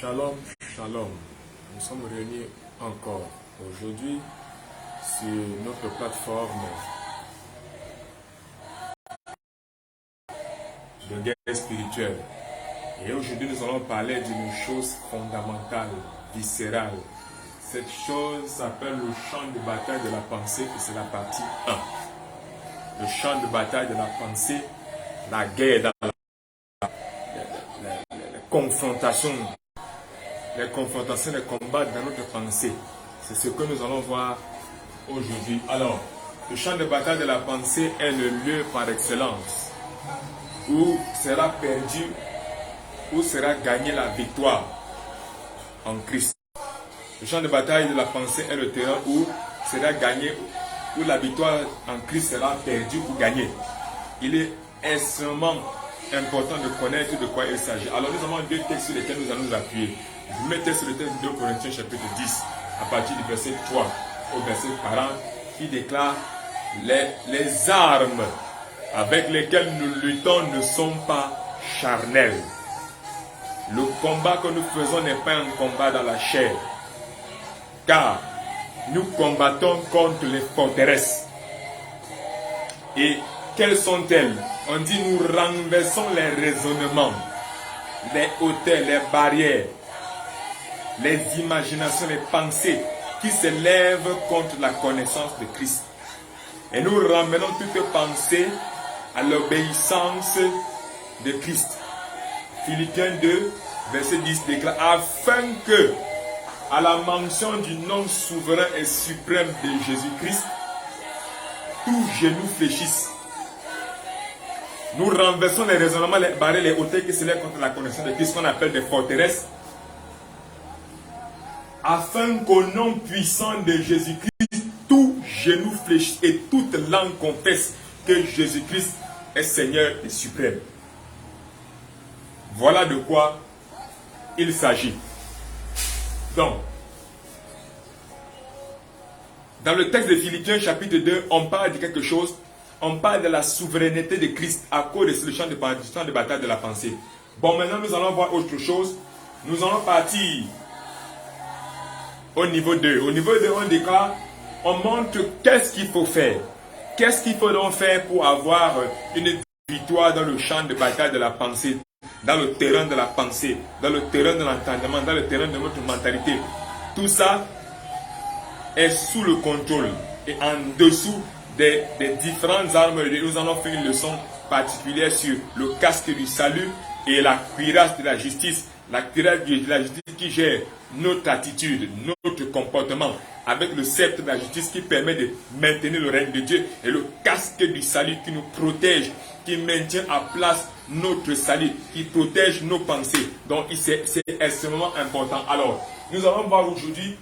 Shalom, shalom. Nous sommes réunis encore aujourd'hui sur notre plateforme de guerre spirituelle. Et aujourd'hui, nous allons parler d'une chose fondamentale, viscérale. Cette chose s'appelle le champ de bataille de la pensée et c'est la partie 1. Le champ de bataille de la pensée, la guerre dans les confrontations, les combats dans notre pensée. C'est ce que nous allons voir aujourd'hui. Alors, le champ de bataille de la pensée est le lieu par excellence où sera perdu, où sera gagnée la victoire en Christ. Le champ de bataille de la pensée est le terrain où sera gagné, où la victoire en Christ sera perdue ou gagnée. Il est extrêmement important de connaître de quoi il s'agit. Alors nous avons deux textes sur lesquels nous allons nous appuyer. Je vais mettre sur le texte de 2 Corinthiens chapitre 10, à partir du verset 3 au verset 40, qui déclare les armes avec lesquelles nous luttons ne sont pas charnelles. Le combat que nous faisons n'est pas un combat dans la chair, car nous combattons contre les forteresses. Et quelles sont-elles? On dit nous renversons les raisonnements, les hauteurs, les barrières, les imaginations, les pensées qui s'élèvent contre la connaissance de Christ. Et nous ramenons toute pensée à l'obéissance de Christ. Philippiens 2, verset 10 déclare, afin que, à la mention du nom souverain et suprême de Jésus-Christ, tout genou fléchisse. Nous renversons les raisonnements, les barrières, les hauteurs qui s'élèvent contre la connaissance de Christ, qu'on appelle des forteresses, afin qu'au nom puissant de Jésus-Christ, tout genou fléchisse et toute langue confesse que Jésus-Christ est Seigneur et suprême. Voilà de quoi il s'agit. Donc, dans le texte de Philippiens chapitre 2, on parle de quelque chose. On parle de la souveraineté de Christ à cause de ce champ de bataille de la pensée. Bon, maintenant nous allons voir autre chose. Nous allons partir au niveau 2. Au niveau 2, on déclare, on montre qu'est-ce qu'il faut faire. Qu'est-ce qu'il faut donc faire pour avoir une victoire dans le champ de bataille de la pensée, dans le terrain de la pensée, dans le terrain de l'entendement, dans le terrain de notre mentalité. Tout ça est sous le contrôle et en dessous des différentes armes. Nous allons faire une leçon particulière sur le casque du salut et la cuirasse de la justice. La cuirasse de la justice qui gère notre attitude, notre comportement, avec le sceptre de la justice qui permet de maintenir le règne de Dieu, et le casque du salut qui nous protège, qui maintient à place notre salut, qui protège nos pensées. Donc c'est extrêmement important. Alors, nous allons voir aujourd'hui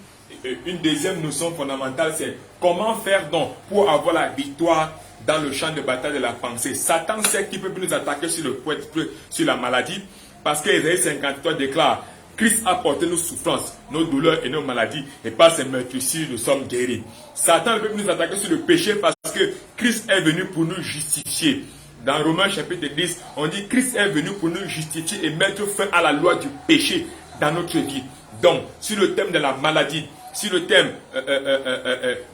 une deuxième notion fondamentale, c'est comment faire donc pour avoir la victoire dans le champ de bataille de la pensée. Satan sait qu'il peut nous attaquer sur la maladie, parce que Ésaïe 53 déclare, Christ a porté nos souffrances, nos douleurs et nos maladies, et par ses meurtrissures nous sommes guéris. Satan peut nous attaquer sur le péché parce que Christ est venu pour nous justifier. Dans Romains chapitre 10, on dit Christ est venu pour nous justifier et mettre fin à la loi du péché dans notre vie. Donc, sur le thème de la maladie, sur le thème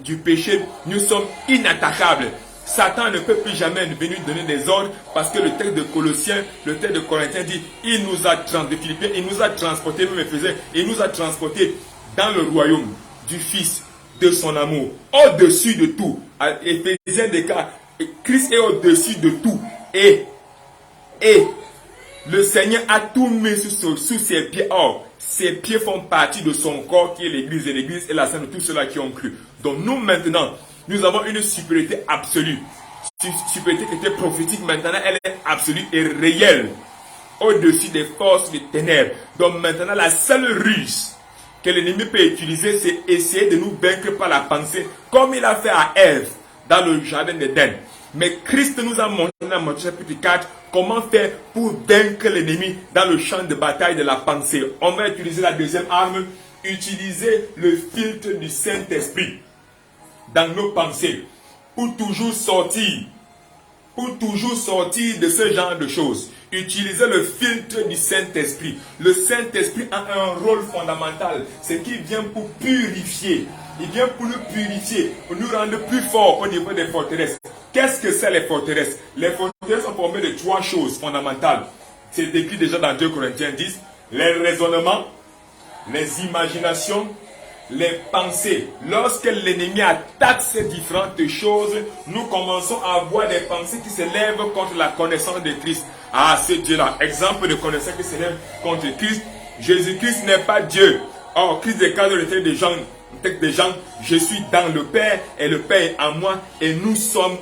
du péché, nous sommes inattaquables. Satan ne peut plus jamais venir donner des ordres, parce que le texte de Colossiens, le texte de Corinthiens dit, il nous a transportés, même Éphésiens, il nous a transportés dans le royaume du Fils de son amour, au-dessus de tout. Éphésiens déclare, Christ est au-dessus de tout. Et le Seigneur a tout mis sous ses pieds. Or, ses pieds font partie de son corps qui est l'Église, et l'Église est la sainte de tous ceux-là qui ont cru. Donc nous maintenant, nous avons une supériorité absolue. Supériorité qui était prophétique, maintenant elle est absolue et réelle. Au-dessus des forces des ténèbres. Donc maintenant la seule ruse que l'ennemi peut utiliser, c'est essayer de nous vaincre par la pensée, comme il a fait à Ève dans le jardin d'Éden. Mais Christ nous a montré dans Matthieu chapitre 4 comment faire pour vaincre l'ennemi dans le champ de bataille de la pensée. On va utiliser la deuxième arme, utiliser le filtre du Saint-Esprit dans nos pensées pour toujours sortir de ce genre de choses. Utilisez le filtre du Saint-Esprit. Le Saint-Esprit a un rôle fondamental. C'est qu'il vient pour purifier. Il vient pour nous purifier, pour nous rendre plus forts au niveau des forteresses. Qu'est-ce que c'est les forteresses? Les forteresses sont formées de 3 choses fondamentales. C'est écrit déjà dans 2 Corinthiens 10. Les raisonnements, les imaginations, les pensées. Lorsque l'ennemi attaque ces différentes choses, nous commençons à avoir des pensées qui s'élèvent contre la connaissance de Christ. Ah, c'est Dieu-là. Exemple de connaissance qui s'élève contre Christ. Jésus-Christ n'est pas Dieu. Or, Christ déclare dans le texte des gens, je suis dans le Père et le Père est en moi et nous sommes.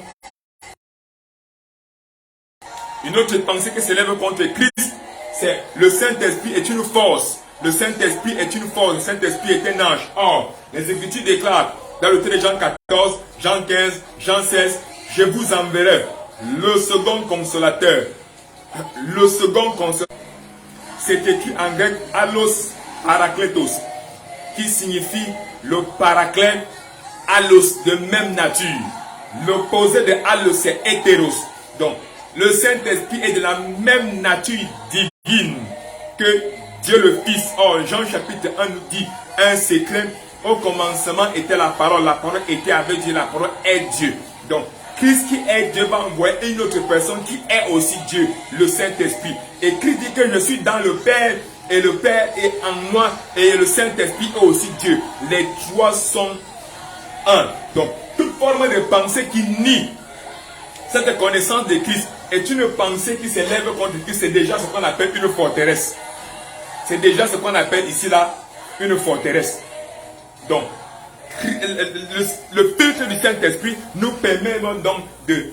Une autre pensée qui s'élève contre Christ, c'est le Saint-Esprit est une force. Le Saint-Esprit est une force, le Saint-Esprit est un ange. Or, les Écritures déclarent dans le texte de Jean 14, Jean 15, Jean 16, je vous enverrai le second consolateur. Le second consolateur, c'est écrit en grec allos parakletos, qui signifie le paraclet, allos de même nature. L'opposé de allos, c'est hétéros. Donc, le Saint-Esprit est de la même nature divine que Dieu le Fils. Or, Jean chapitre 1 nous dit un secret. Au commencement était la parole était avec Dieu, la parole est Dieu. Donc, Christ qui est Dieu va envoyer une autre personne qui est aussi Dieu, le Saint-Esprit. Et Christ dit que je suis dans le Père et le Père est en moi et le Saint-Esprit est aussi Dieu. Les 3 sont un. Donc, toute forme de pensée qui nie cette connaissance de Christ est une pensée qui s'élève contre Christ. C'est déjà ce qu'on appelle une forteresse. C'est déjà ce qu'on appelle ici là une forteresse. Donc, le filtre du Saint-Esprit nous permet donc de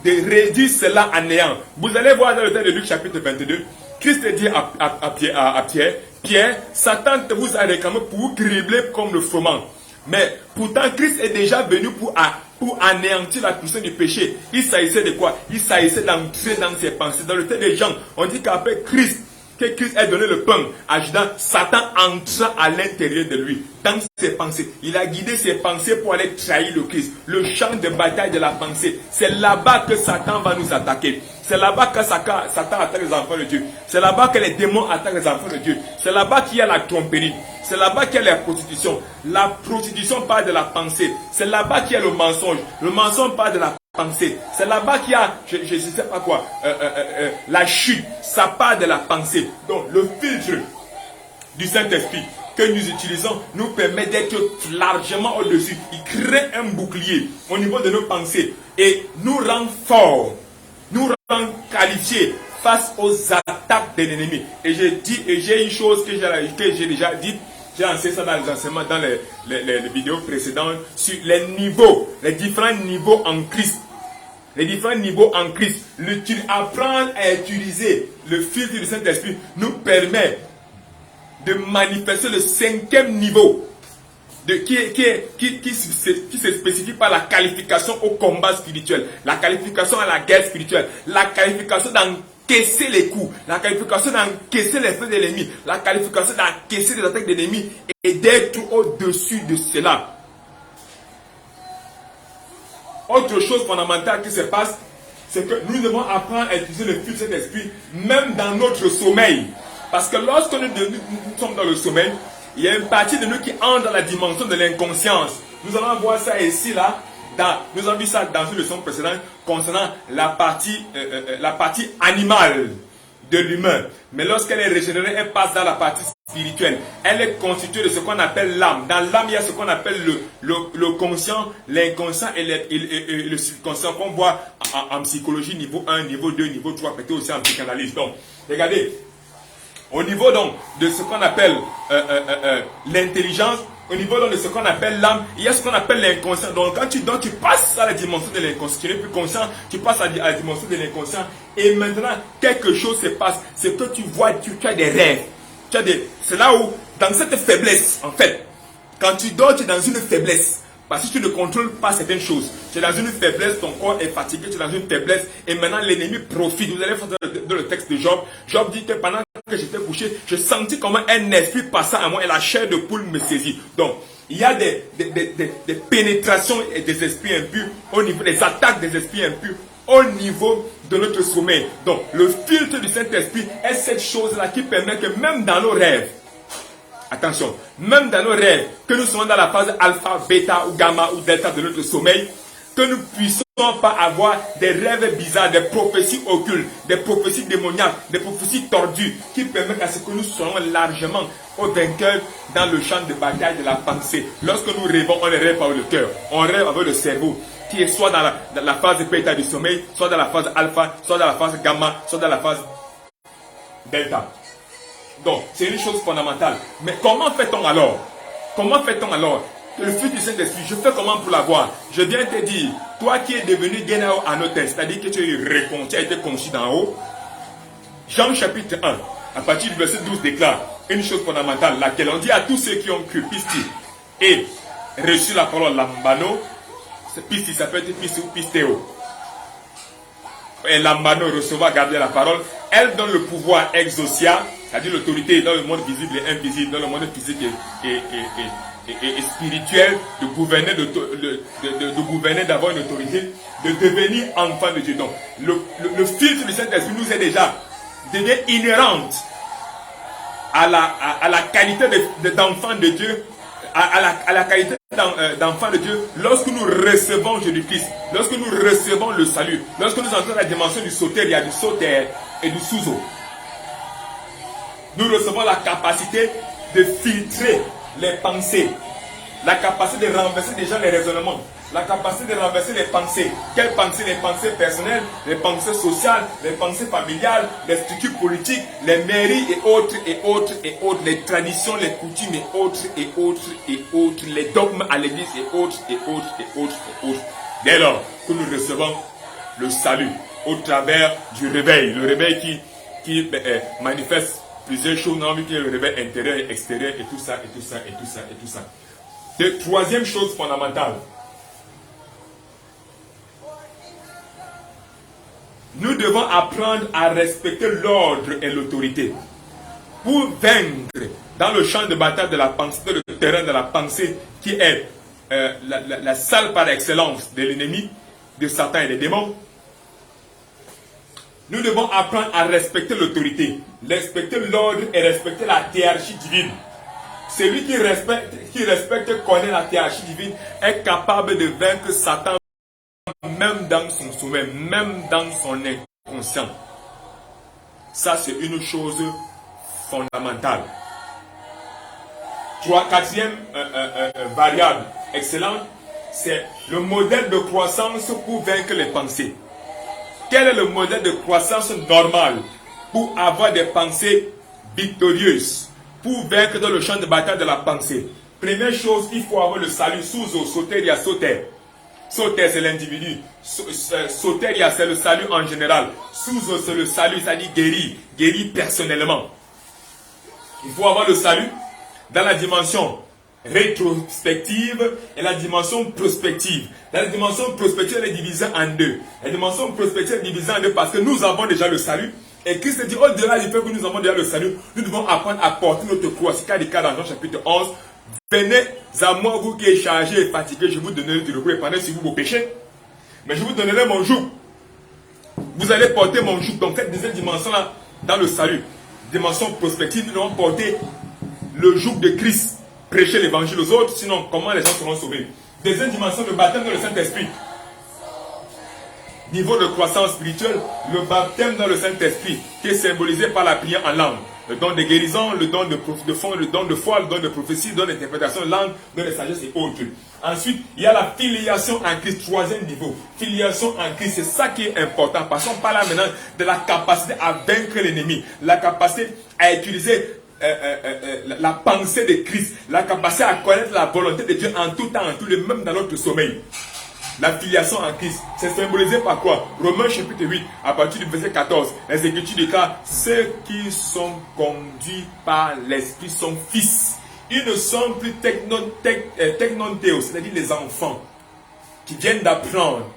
réduire cela à néant. Vous allez voir dans le texte de Luc chapitre 22, Christ dit à Pierre, Pierre, Satan vous a réclamé pour vous cribler comme le froment. Mais pourtant, Christ est déjà venu pour anéantir la puissance du péché. Il s'agissait de quoi? Il s'agissait d'entrer dans ses pensées. Dans le texte de Jean, on dit qu'après Christ a donné le pain à Judas, Satan entra à l'intérieur de lui, dans ses pensées. Il a guidé ses pensées pour aller trahir le Christ. Le champ de bataille de la pensée, c'est là-bas que Satan va nous attaquer. C'est là-bas que Satan attaque les enfants de Dieu. C'est là-bas que les démons attaquent les enfants de Dieu. C'est là-bas qu'il y a la tromperie. C'est là-bas qu'il y a la prostitution. La prostitution part de la pensée. C'est là-bas qu'il y a le mensonge. Le mensonge part de la pensée. C'est là-bas qu'il y a, je ne sais pas quoi, la chute. Ça part de la pensée. Donc, le filtre du Saint-Esprit que nous utilisons nous permet d'être largement au-dessus. Il crée un bouclier au niveau de nos pensées et nous rend forts, nous rend qualifiés face aux attaques de l'ennemi. Et j'ai une chose que j'ai déjà dite. J'ai enseigné ça dans les enseignements, dans les vidéos précédentes, sur les niveaux, les différents niveaux en Christ. Les différents niveaux en Christ. Apprendre à utiliser le filtre du Saint-Esprit nous permet de manifester le 5e niveau qui se spécifie par la qualification au combat spirituel, la qualification à la guerre spirituelle, la qualification d'encaisser les coups, la qualification d'encaisser les feux de l'ennemi, la qualification d'encaisser les attaques de l'ennemi et d'être au-dessus de cela. Autre chose fondamentale qui se passe, c'est que nous devons apprendre à utiliser le filtre de l'esprit même dans notre sommeil. Parce que lorsque nous sommes dans le sommeil, il y a une partie de nous qui entre dans la dimension de l'inconscience. Nous allons voir ça ici, là. Nous avons vu ça dans une leçon précédente concernant la partie animale de l'humain. Mais lorsqu'elle est régénérée, elle passe dans la partie spirituelle. Elle est constituée de ce qu'on appelle l'âme. Dans l'âme, il y a ce qu'on appelle le conscient, l'inconscient et le subconscient qu'on voit en psychologie niveau 1, niveau 2, niveau 3, peut-être aussi en psychanalyse. Donc, regardez, au niveau donc de ce qu'on appelle l'intelligence, au niveau donc de ce qu'on appelle l'âme, il y a ce qu'on appelle l'inconscient. Donc quand tu passes à la dimension de l'inconscient, tu n'es plus conscient, tu passes à la dimension de l'inconscient et maintenant quelque chose se passe. C'est que tu vois, tu as des rêves. C'est là où, dans cette faiblesse, en fait, quand tu dors, tu es dans une faiblesse. Parce que tu ne contrôles pas certaines choses. Tu es dans une faiblesse, ton corps est fatigué, tu es dans une faiblesse. Et maintenant, l'ennemi profite. Vous allez voir dans le texte de Job. Job dit que pendant que j'étais couché, je sentis comment un esprit passa à moi et la chair de poule me saisit. Donc, il y a des pénétrations et des esprits impurs au niveau des attaques des esprits impurs au niveau de notre sommeil. Donc, le filtre du Saint-Esprit est cette chose-là qui permet que même dans nos rêves, attention, même dans nos rêves, que nous soyons dans la phase alpha, bêta ou gamma ou delta de notre sommeil, que nous puissions pas avoir des rêves bizarres, des prophéties occultes, des prophéties démoniaques, des prophéties tordues qui permettent à ce que nous soyons largement au vainqueur dans le champ de bataille de la pensée. Lorsque nous rêvons, on ne rêve pas avec le cœur, on rêve avec le cerveau qui est soit dans la phase bêta du sommeil, soit dans la phase alpha, soit dans la phase gamma, soit dans la phase delta. Donc, c'est une chose fondamentale. Mais comment fait-on alors? Comment fait-on alors? Le fils du Saint-Esprit, je fais comment pour l'avoir? Je viens te dire, toi qui es devenu Genao Anotel, c'est-à-dire que tu as été conçu d'en haut. Jean chapitre 1, à partir du verset 12 déclare une chose fondamentale, laquelle on dit à tous ceux qui ont cru, pisti, et reçu la parole lambano, pisti, ça peut être pisti ou pistéo. Et lambano, recevoir, garder la parole, elle donne le pouvoir exosia, c'est-à-dire l'autorité dans le monde visible et invisible, dans le monde physique et spirituel, de gouverner, de gouverner, d'avoir une autorité, de devenir enfant de Dieu. Donc, le filtre du Saint-Esprit nous est déjà devient inhérente à la qualité d'enfant de Dieu, à la qualité d'enfant de Dieu lorsque nous recevons Jésus-Christ, lorsque nous recevons le salut, lorsque nous entrons dans la dimension du sotéria, du soter et du souzo. Nous recevons la capacité de filtrer les pensées, la capacité de renverser déjà les raisonnements, la capacité de renverser les pensées. Quelles pensées? Les pensées personnelles, les pensées sociales, les pensées familiales, les structures politiques, les mairies et autres, les traditions, les coutumes et autres, les dogmes à l'église et autres. Dès lors que nous recevons le salut au travers du réveil, le réveil qui manifeste plusieurs choses, non, mais qui est le réveil intérieur et extérieur et tout ça. Troisième chose fondamentale. Nous devons apprendre à respecter l'ordre et l'autorité pour vaincre dans le champ de bataille de la pensée, dans le terrain de la pensée qui est la salle par excellence de l'ennemi, de Satan et des démons. Nous devons apprendre à respecter l'autorité, respecter l'ordre et respecter la hiérarchie divine. Celui qui respecte, connaît la hiérarchie divine, est capable de vaincre Satan même dans son sommeil, même dans son inconscient. Ça, c'est une chose fondamentale. Quatrième variable excellente, c'est le modèle de croissance pour vaincre les pensées. Quel est le modèle de croissance normal pour avoir des pensées victorieuses, pour vaincre dans le champ de bataille de la pensée? Première chose, il faut avoir le salut sous-eau, sotéria, soter. Soter, c'est l'individu. Sotéria, c'est le salut en général. Sous-eau, c'est le salut, c'est-à-dire guéri personnellement. Il faut avoir le salut dans la dimension rétrospective et la dimension prospective. La dimension prospective est divisée en deux. La dimension prospective est divisée en deux parce que nous avons déjà le salut. Et Christ dit, au-delà du fait que nous avons déjà le salut, nous devons apprendre à porter notre croix. C'est le cas dans Jean chapitre 11. Venez à moi, vous qui êtes chargés et fatigués, je vous donnerai du repos et pardonnez sur vous vos péchés. Mais je vous donnerai mon joug. Vous allez porter mon joug. Donc cette deuxième dimension-là, dans le salut, dimension prospective, nous devons porter le joug de Christ. Prêcher l'évangile aux autres, sinon comment les gens seront sauvés? Deuxième dimension, le baptême dans le Saint-Esprit. Niveau de croissance spirituelle, le baptême dans le Saint-Esprit, qui est symbolisé par la prière en langue. Le don de guérison, le don de foi, le don de foi, le don de prophétie, le don d'interprétation de langue, le don de sagesse et autres. Ensuite, il y a la filiation en Christ, troisième niveau. Filiation en Christ, c'est ça qui est important. Passons par là maintenant de la capacité à vaincre l'ennemi, la capacité à utiliser la pensée de Christ, la capacité à connaître la volonté de Dieu en tout temps, en tout lieu, même dans notre sommeil. La filiation en Christ, c'est symbolisé par quoi? Romains chapitre 8, à partir du verset 14, les Écritures déclarent: ceux qui sont conduits par l'Esprit sont fils. Ils ne sont plus technontéos, c'est-à-dire les enfants qui viennent d'apprendre,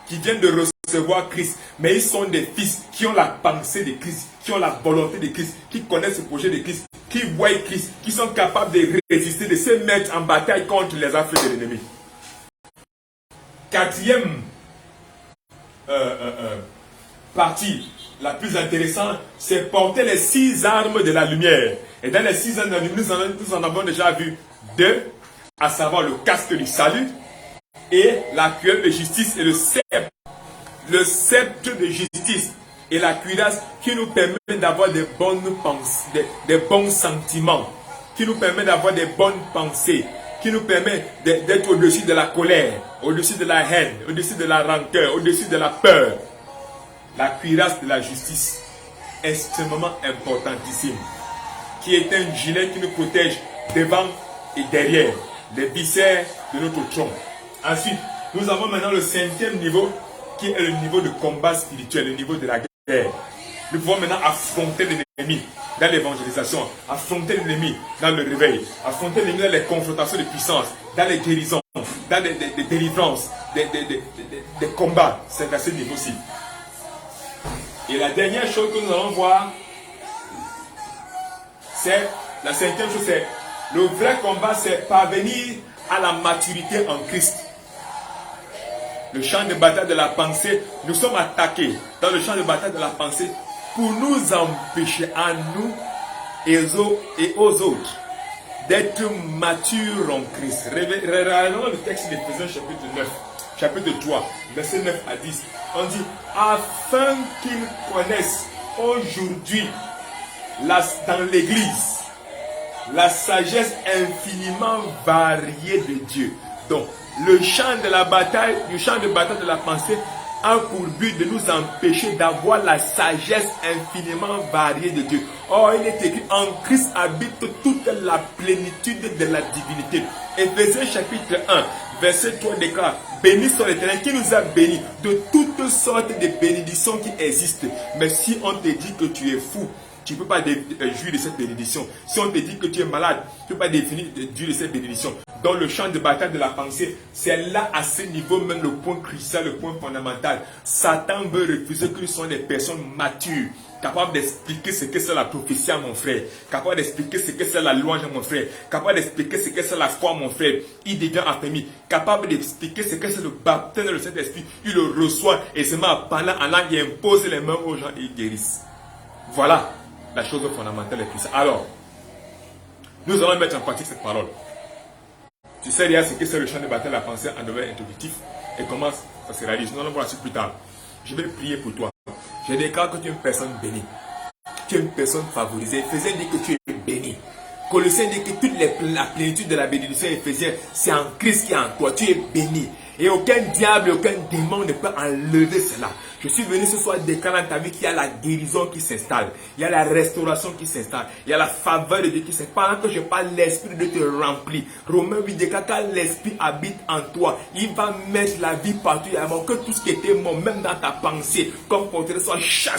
qui viennent de recevoir Christ, mais ils sont des fils qui ont la pensée de Christ, qui ont la volonté de Christ, qui connaissent le projet de Christ, qui voient Christ, qui sont capables de résister, de se mettre en bataille contre les affres de l'ennemi. Quatrième partie la plus intéressante, c'est porter les 6 armes de la lumière. Et dans les 6 armes de la lumière, nous en avons déjà vu 2, à savoir le casque du salut et la cuirasse de justice et le sceptre de justice et la cuirasse qui nous permet d'avoir des bonnes pensées, des bons sentiments, qui nous permet d'avoir des bonnes pensées, qui nous permet d'être au-dessus de la colère, au-dessus de la haine, au-dessus de la rancœur, au-dessus de la peur. La cuirasse de la justice, extrêmement importantissime, qui est un gilet qui nous protège devant et derrière les viscères de notre tronc. Ensuite, nous avons maintenant le 5e niveau, qui est le niveau de combat spirituel, le niveau de la guerre. Nous pouvons maintenant affronter l'ennemi dans l'évangélisation, affronter l'ennemi dans le réveil, affronter l'ennemi dans les confrontations de puissance, dans les guérisons, dans les délivrances, des combats. C'est à ce niveau-ci. Et la dernière chose que nous allons voir, c'est, la 5e chose, c'est le vrai combat, c'est parvenir à la maturité en Christ. Le champ de bataille de la pensée, nous sommes attaqués dans le champ de bataille de la pensée pour nous empêcher à nous et aux autres d'être matures en Christ. Regardons le texte d'Éphésiens chapitre 9, chapitre 3, verset 9 à 10. On dit, afin qu'ils connaissent aujourd'hui dans l'Église la sagesse infiniment variée de Dieu. Donc, le champ de bataille de la pensée a pour but de nous empêcher d'avoir la sagesse infiniment variée de Dieu. Or, il est écrit, en Christ habite toute la plénitude de la divinité. Éphésiens chapitre 1, verset 3 déclare, béni soit l'Éternel qui nous a bénis de toutes sortes de bénédictions qui existent. Mais si on te dit que tu es fou, tu ne peux pas jouir de cette bénédiction. Si on te dit que tu es malade, tu ne peux pas jouir de cette bénédiction. Dans le champ de bataille de la pensée, c'est là, à ce niveau, même le point crucial, le point fondamental. Satan veut refuser que nous soyons des personnes matures, capables d'expliquer ce que c'est la prophétie à mon frère, capables d'expliquer ce que c'est la louange à mon frère, capables d'expliquer ce que c'est la foi à mon frère. Il devient affermi, capable d'expliquer ce que c'est le baptême de Saint-Esprit. Il le reçoit et se met à parler en langue et impose les mains aux gens et ils guérissent. Voilà la chose fondamentale et puissante. Alors, nous allons mettre en pratique cette parole. Tu sais déjà ce que c'est le champ de bataille de la pensée en domaine introductif et comment ça se réalise. Nous allons voir ça plus tard. Je vais prier pour toi. Je déclare que tu es une personne bénie. Tu es une personne favorisée. Éphésiens dit que tu es béni. Colossiens dit que toute la plénitude de la bénédiction éphésienne, c'est en Christ qui est en toi. Tu es béni. Et aucun diable, aucun démon ne peut enlever cela. Je suis venu ce soir déclarer dans ta vie qu'il y a la guérison qui s'installe. Il y a la restauration qui s'installe. Il y a la faveur de Dieu qui s'installe. Pendant que je parle, l'Esprit de Dieu te remplit. Romains 8 déclare quand l'Esprit habite en toi, il va mettre la vie partout. Que tout ce qui était mort, même dans ta pensée, comme portrait, soit chassé